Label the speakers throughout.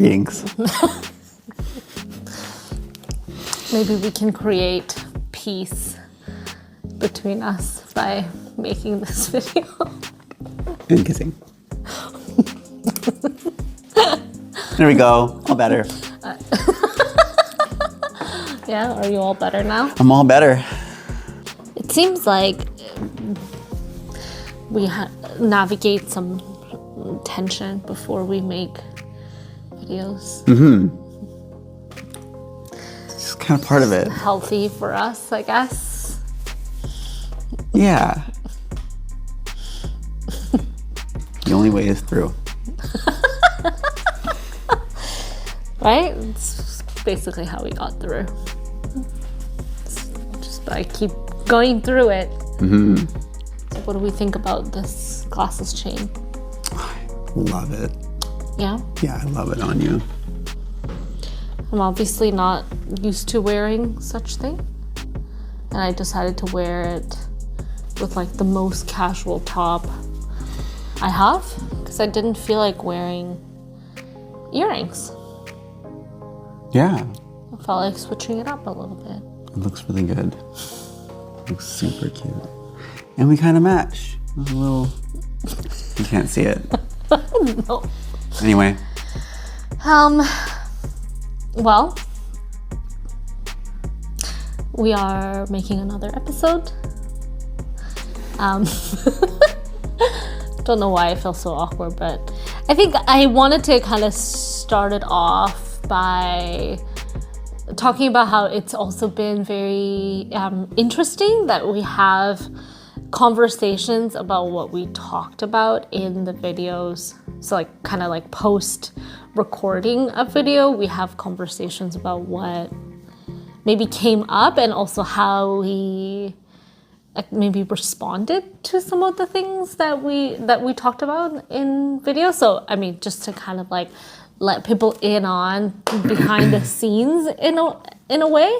Speaker 1: Greetings.
Speaker 2: Maybe we can create peace between us by making this video.
Speaker 1: And kissing. There we go. All better.
Speaker 2: Yeah, are you all better now?
Speaker 1: I'm all better.
Speaker 2: It seems like we navigate some tension before we make videos.
Speaker 1: It's kind of part of it.
Speaker 2: Healthy for us, I guess.
Speaker 1: Yeah. The only way is through.
Speaker 2: Right? It's basically how we got through. Just by keep going through it. So what do we think about this glasses chain?
Speaker 1: Love it.
Speaker 2: Yeah?
Speaker 1: Yeah, I love it on you.
Speaker 2: I'm obviously not used to wearing such thing. And I decided to wear it with like the most casual top I have. Because I didn't feel like wearing earrings.
Speaker 1: Yeah.
Speaker 2: I felt like switching it up a little bit.
Speaker 1: It looks really good. Looks super cute. And we kind of match. A little... You can't see it.
Speaker 2: No.
Speaker 1: Anyway.
Speaker 2: Well, we are making another episode. Don't know why I feel so awkward, but I think I wanted to kind of start it off by talking about how it's also been very interesting that we have conversations about what we talked about in the videos. So like kind of like post recording a video, we have conversations about what maybe came up and also how we maybe responded to some of the things that we talked about in video. So I mean, just to kind of like let people in on behind the scenes in a way,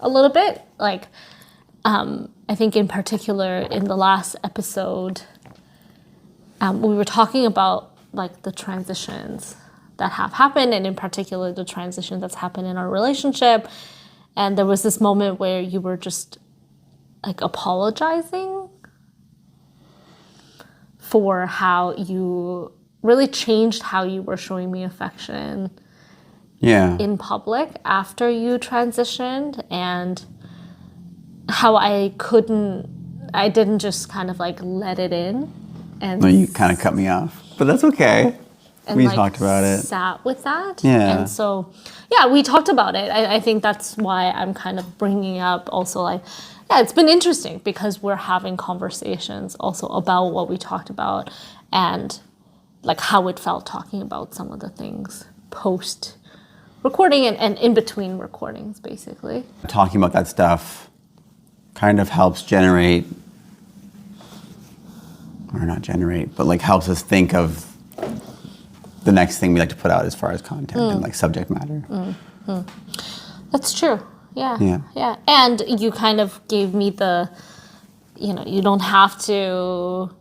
Speaker 2: a little bit. Like I think in particular in the last episode, we were talking about like the transitions that have happened, and in particular the transition that's happened in our relationship. And there was this moment where you were just like apologizing for how you really changed how you were showing me affection in public after you transitioned, and how I didn't just kind of like let it in. And
Speaker 1: No, you kind of cut me off, but that's okay.
Speaker 2: And
Speaker 1: we
Speaker 2: like
Speaker 1: talked about it.
Speaker 2: Sat with that.
Speaker 1: Yeah.
Speaker 2: And so, yeah, we talked about it. I think that's why I'm kind of bringing up also like, yeah, it's been interesting because we're having conversations also about what we talked about and like how it felt talking about some of the things post recording and in between recordings, basically.
Speaker 1: Talking about that stuff kind of helps generate, or not generate, but like helps us think of the next thing we like to put out as far as content and like subject matter.
Speaker 2: That's true. Yeah. And you kind of gave me you don't have to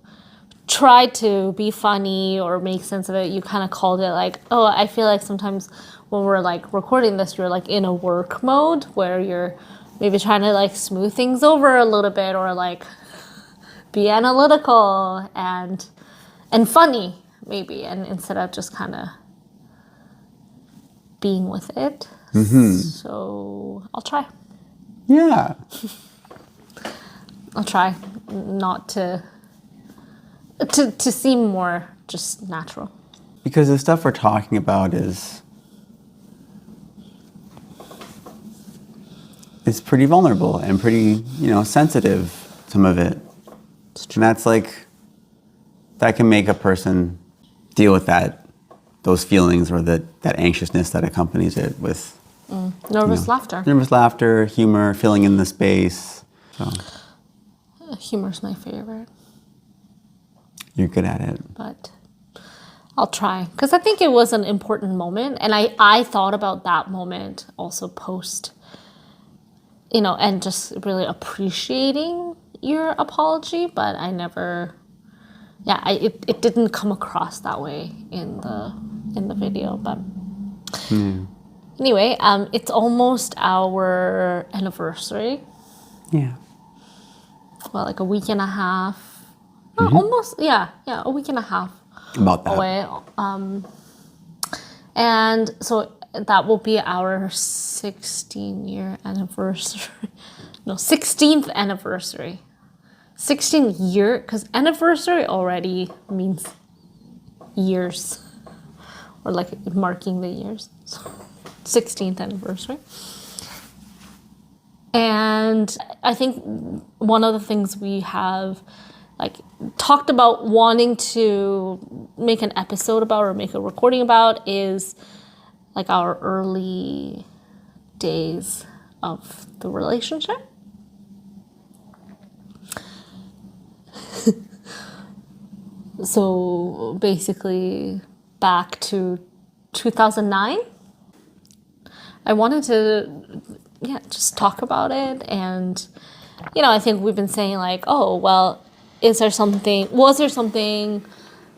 Speaker 2: try to be funny or make sense of it. You kind of called it like, oh, I feel like sometimes when we're like recording this, you're like in a work mode where you're maybe trying to like smooth things over a little bit or like be analytical and funny maybe, and instead of just kind of being with it. So I'll try.
Speaker 1: Yeah.
Speaker 2: I'll try not to seem more just natural.
Speaker 1: Because the stuff we're talking about is pretty vulnerable and pretty, sensitive, some of it. And that's like, that can make a person deal with those feelings or that anxiousness that accompanies it with
Speaker 2: Nervous laughter.
Speaker 1: Nervous laughter, humor, filling in the space. So
Speaker 2: Humor's my favorite.
Speaker 1: You're good at it.
Speaker 2: But I'll try. Because I think it was an important moment. And I thought about that moment also post, and just really appreciating your apology. But I never, it didn't come across that way in the video. But Anyway, it's almost our anniversary.
Speaker 1: Yeah.
Speaker 2: Well, like a week and a half. Almost, yeah, a week and a half
Speaker 1: About that.
Speaker 2: away. And so that will be our 16-year anniversary. No, 16th anniversary. 16th year, because anniversary already means years. Or like marking the years. So 16th anniversary. And I think one of the things we have like talked about wanting to make an episode about or make a recording about is like our early days of the relationship. So basically back to 2009. I wanted to just talk about it. And, I think we've been saying like, oh, well, was there something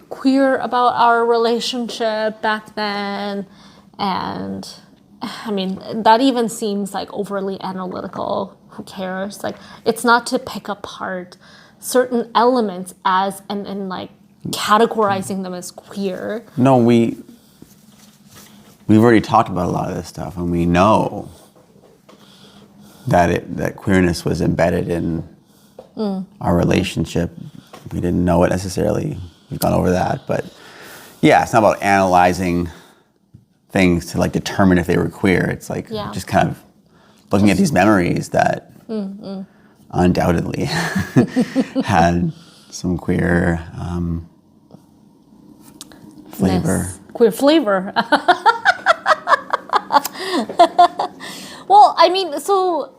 Speaker 2: queer about our relationship back then? And I mean, that even seems like overly analytical. Who cares? Like, it's not to pick apart certain elements as and like categorizing them as queer.
Speaker 1: No, we've already talked about a lot of this stuff, and we know that queerness was embedded in our relationship. We didn't know it necessarily. We've gone over that, but yeah, it's not about analyzing things to like determine if they were queer. It's like just kind of looking at these memories that undoubtedly had some queer flavor.
Speaker 2: Queer flavor. Well, I mean, so,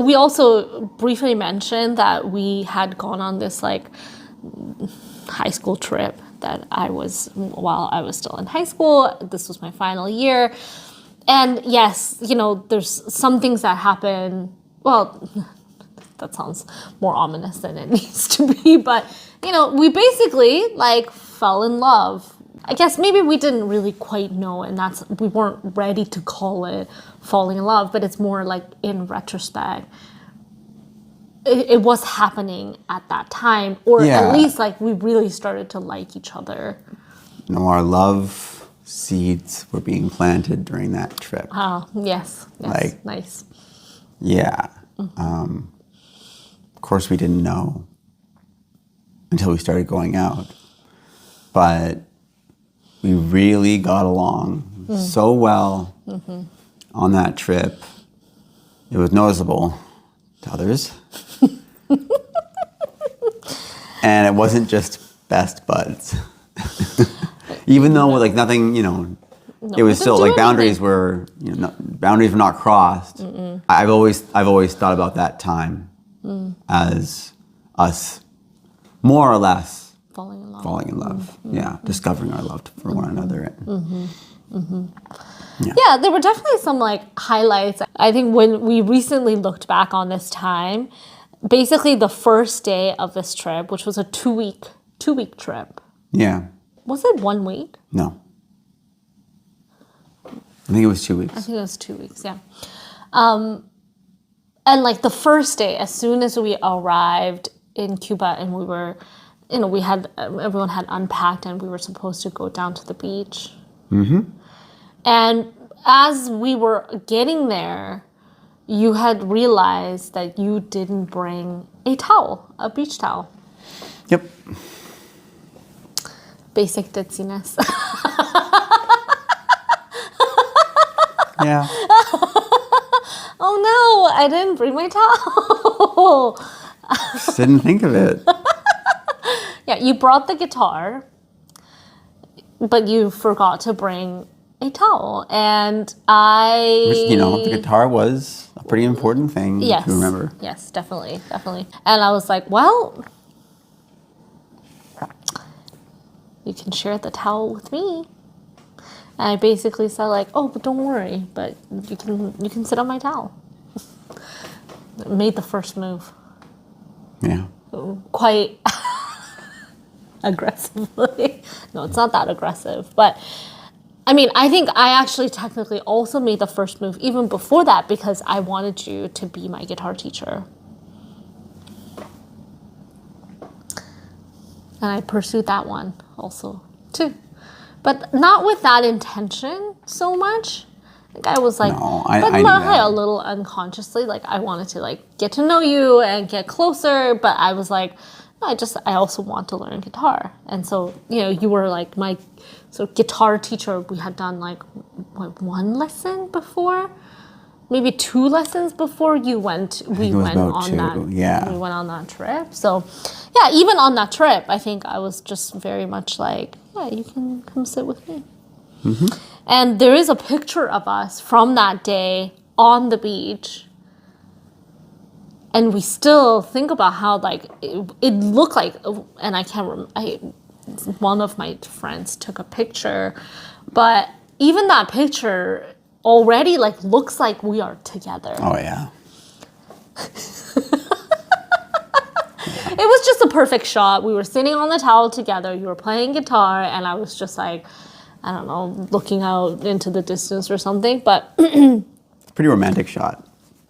Speaker 2: we also briefly mentioned that we had gone on this like high school trip that while I was still in high school. This was my final year. And yes, there's some things that happen. Well, that sounds more ominous than it needs to be. But, we basically like fell in love. I guess maybe we didn't really quite know, and we weren't ready to call it falling in love, but it's more like in retrospect, it was happening at that time, or at least like we really started to like each other.
Speaker 1: Our love seeds were being planted during that trip.
Speaker 2: Oh, yes,
Speaker 1: Like,
Speaker 2: nice.
Speaker 1: Yeah. Of course, we didn't know until we started going out, but we really got along so well on that trip. It was noticeable to others. And it wasn't just best buds. Even though like nothing, it was still like boundaries were, boundaries were not crossed. I've always thought about that time as us more or less falling in love. Yeah, discovering our love for one another.
Speaker 2: Yeah, there were definitely some like highlights. I think when we recently looked back on this time, basically the first day of this trip, which was a two week trip.
Speaker 1: Yeah.
Speaker 2: Was it 1 week?
Speaker 1: No. I think it was 2 weeks.
Speaker 2: I think it was 2 weeks, yeah. And like the first day, as soon as we arrived in Cuba and we were, everyone had unpacked and we were supposed to go down to the beach. And as we were getting there, you had realized that you didn't bring a beach towel.
Speaker 1: Yep.
Speaker 2: Basic ditziness.
Speaker 1: Yeah.
Speaker 2: Oh no, I didn't bring my towel.
Speaker 1: Just didn't think of it.
Speaker 2: Yeah, you brought the guitar, but you forgot to bring a towel. And
Speaker 1: The guitar was a pretty important thing to remember.
Speaker 2: Yes, definitely. And I was like, well, you can share the towel with me. And I basically said like, oh, but don't worry, but you can sit on my towel. Made the first move.
Speaker 1: Yeah.
Speaker 2: Quite aggressively. No, it's not that aggressive, but I mean, I think I actually technically also made the first move even before that because I wanted you to be my guitar teacher. And I pursued that one also, too. But not with that intention so much. Like I was like,
Speaker 1: No,
Speaker 2: but
Speaker 1: I knew that.
Speaker 2: a little unconsciously, like I wanted to like get to know you and get closer. But I was like, no, I also want to learn guitar. And so, you were like my sort of guitar teacher. We had done like one lesson before, maybe 2 lessons before we went
Speaker 1: about
Speaker 2: on
Speaker 1: 2,
Speaker 2: that.
Speaker 1: yeah.
Speaker 2: We went on that trip. So, yeah, even on that trip, I think I was just very much like, yeah, you can come sit with me. And there is a picture of us from that day on the beach. And we still think about how like it looked like, and I can't remember, one of my friends took a picture, but even that picture already like looks like we are together.
Speaker 1: Oh, yeah.
Speaker 2: It was just a perfect shot. We were sitting on the towel together. You were playing guitar, and I was just like, I don't know, looking out into the distance or something. But
Speaker 1: Pretty romantic shot.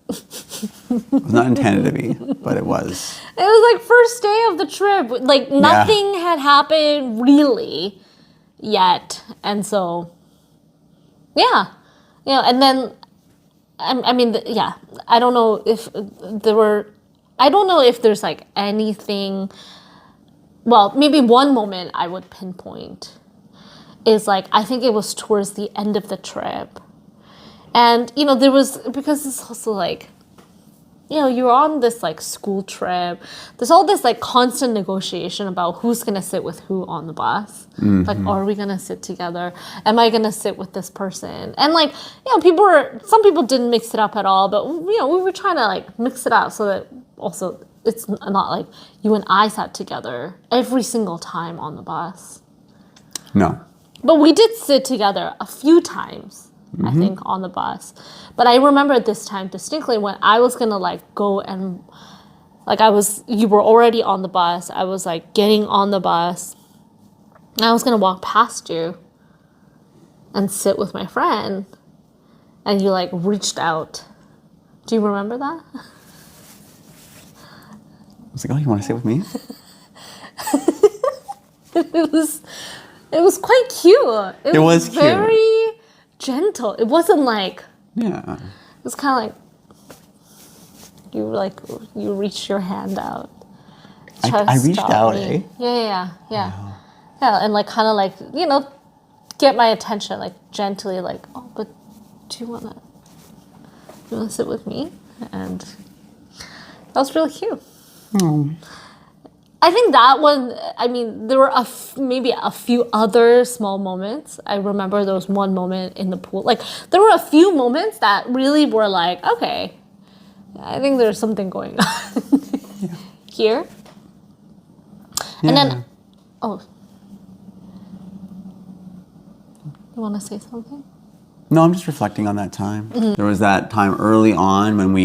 Speaker 1: It was not intended to be, but it was.
Speaker 2: it was like first day of the trip. Like nothing had happened really yet, and so yeah, And then I mean, yeah. I don't know if there were. I don't know if there's like anything. Well, maybe one moment I would pinpoint is like I think it was towards the end of the trip, and there was, because it's also like, you're on this like school trip. There's all this like constant negotiation about who's gonna sit with who on the bus. Like, are we gonna sit together? Am I gonna sit with this person? And like, some people didn't mix it up at all, but we were trying to like mix it up so that also it's not like you and I sat together every single time on the bus.
Speaker 1: No.
Speaker 2: But we did sit together a few times, I think, on the bus. But I remember this time distinctly when I was gonna like go and like you were already on the bus. I was like getting on the bus. And I was gonna walk past you and sit with my friend. And you like reached out. Do you remember that?
Speaker 1: I was like, oh, you want to sit with me?
Speaker 2: It was quite cute.
Speaker 1: It was cute.
Speaker 2: Very gentle. It wasn't like,
Speaker 1: Yeah.
Speaker 2: it was kind of like you reached your hand out. Try to
Speaker 1: I reached
Speaker 2: stop
Speaker 1: out,
Speaker 2: me.
Speaker 1: eh?
Speaker 2: Yeah. Yeah, and like kind of like, get my attention, like gently, like, oh, but do you want to sit with me? And that was really cute. I think that one, I mean, there were maybe a few other small moments. I remember there was one moment in the pool. Like, there were a few moments that really were like, okay, I think there's something going on here. And then, oh, you want to say something?
Speaker 1: No, I'm just reflecting on that time. There was that time early on when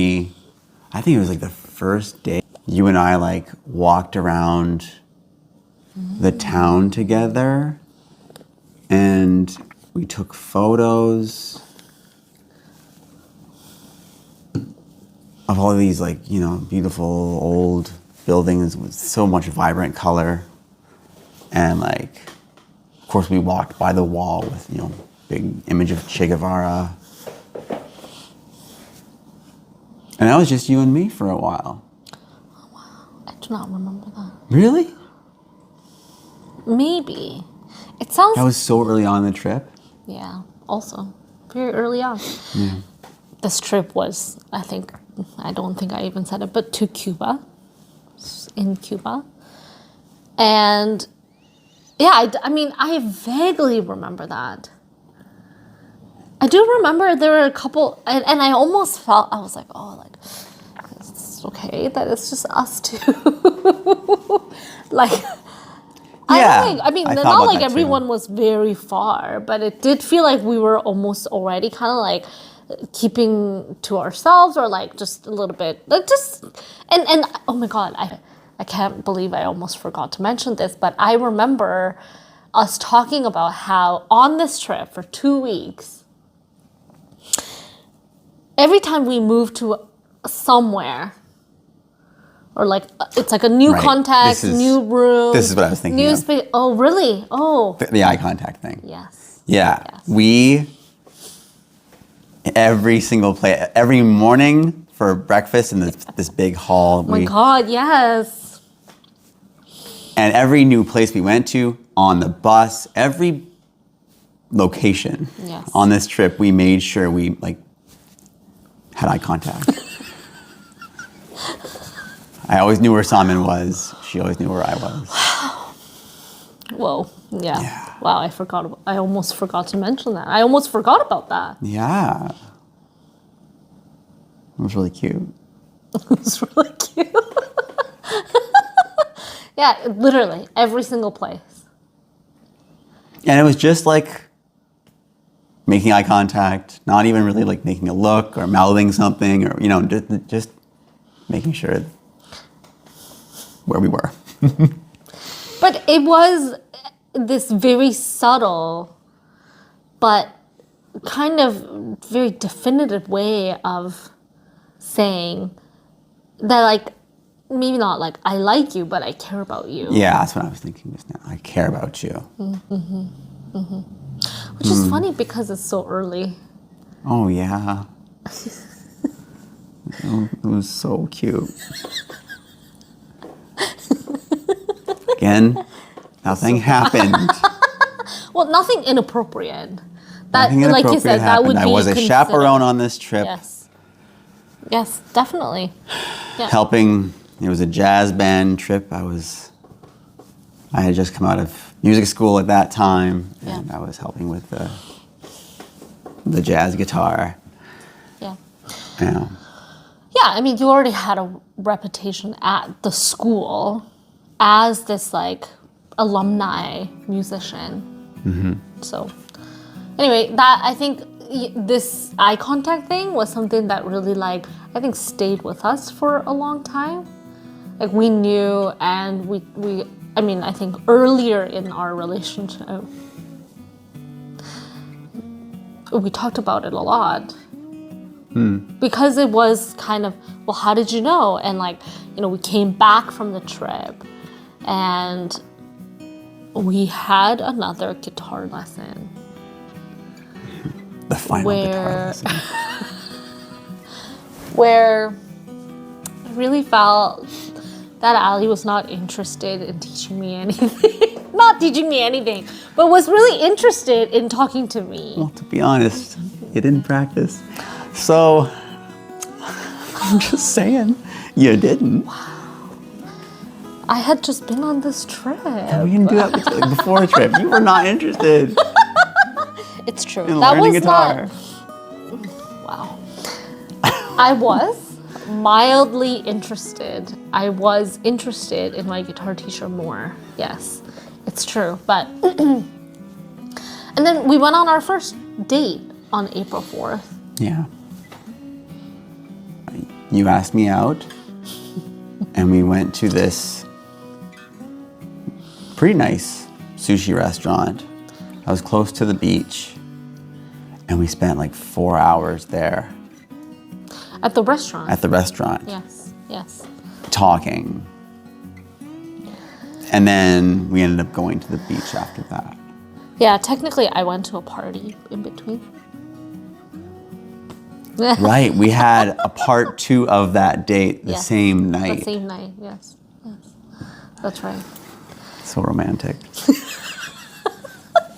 Speaker 1: I think it was like the first day, you and I like walked around the town together and we took photos of all these like, beautiful old buildings with so much vibrant color. And like, of course we walked by the wall with, big image of Che Guevara. And that was just you and me for a while.
Speaker 2: I do not remember that.
Speaker 1: Really?
Speaker 2: Maybe. It sounds...
Speaker 1: That was so early on in the trip.
Speaker 2: Yeah, also. Very early on.
Speaker 1: Yeah.
Speaker 2: This trip was, I don't think I even said it, but to Cuba. In Cuba. And yeah, I mean, I vaguely remember that. I do remember there were a couple, and I almost felt, I was like, oh, like, it's okay that it's just us two. Like, I don't think, I mean, not like everyone was very far, but it did feel like we were almost already kind of like keeping to ourselves, or like just a little bit, like just, and oh my God, I can't believe I almost forgot to mention this, but I remember us talking about how on this trip for 2 weeks, every time we move to somewhere, or like it's like a new
Speaker 1: Right.
Speaker 2: contact, new room.
Speaker 1: This is what I was thinking
Speaker 2: New
Speaker 1: of.
Speaker 2: space. Oh, really? Oh,
Speaker 1: The eye contact thing.
Speaker 2: yes.
Speaker 1: Yeah.
Speaker 2: Yes.
Speaker 1: We, every morning for breakfast in this big hall,
Speaker 2: Oh my God, yes.
Speaker 1: and every new place we went to, on the bus, every location
Speaker 2: Yes.
Speaker 1: on this trip, we made sure we like had eye contact. I always knew where Salman was. She always knew where I was.
Speaker 2: Whoa. Yeah.
Speaker 1: Yeah.
Speaker 2: Wow, I almost forgot to mention that. I almost forgot about that.
Speaker 1: Yeah. It was really cute.
Speaker 2: It's really cute. Yeah, literally every single place.
Speaker 1: And it was just like making eye contact, not even really like making a look or mouthing something or, just making sure where we were.
Speaker 2: But it was this very subtle, but kind of very definitive way of saying that, like, maybe not like I like you, but I care about you.
Speaker 1: Yeah, that's what I was thinking just now. I care about you.
Speaker 2: Which is funny because it's so early.
Speaker 1: Oh, yeah. It was so cute. Again, nothing happened.
Speaker 2: Well, nothing inappropriate. That,
Speaker 1: Nothing
Speaker 2: like
Speaker 1: inappropriate
Speaker 2: you said, that
Speaker 1: happened.
Speaker 2: would be
Speaker 1: I was a
Speaker 2: considered-
Speaker 1: chaperone on this trip,
Speaker 2: Yes. Yes, definitely. Yeah.
Speaker 1: helping. It was a jazz band trip. I had just come out of music school at that time, and
Speaker 2: Yeah.
Speaker 1: I was helping with the jazz guitar.
Speaker 2: Yeah.
Speaker 1: Yeah.
Speaker 2: Yeah, I mean, you already had a reputation at the school as this like alumni musician. So, anyway, that I think this eye contact thing was something that really like I think stayed with us for a long time. Like we knew, and we I mean, I think earlier in our relationship, we talked about it a lot. Because it was kind of, well, how did you know? And like, we came back from the trip and we had another guitar lesson
Speaker 1: The final guitar
Speaker 2: where
Speaker 1: lesson.
Speaker 2: where I really felt that Ali was not interested in teaching me anything. Not teaching me anything, but was really interested in talking to me.
Speaker 1: Well, to be honest, you didn't practice. So, I'm just saying, you didn't.
Speaker 2: I had just been on this trip.
Speaker 1: We didn't do that before the trip. You were not interested
Speaker 2: It's true.
Speaker 1: in
Speaker 2: That
Speaker 1: learning
Speaker 2: was
Speaker 1: guitar.
Speaker 2: Wow. I was mildly interested. I was interested in my guitar teacher more. Yes, it's true. But, and then we went on our first date on April 4th.
Speaker 1: Yeah. You asked me out, and we went to this pretty nice sushi restaurant. I was close to the beach, and we spent like 4 hours there
Speaker 2: At the restaurant.
Speaker 1: at the restaurant
Speaker 2: Yes, yes.
Speaker 1: talking. And then we ended up going to the beach after that.
Speaker 2: Yeah, technically I went to a party in between.
Speaker 1: Right, we had a part 2 of that date the
Speaker 2: Yes,
Speaker 1: same night.
Speaker 2: The same night, yes. Yes. That's right.
Speaker 1: So romantic.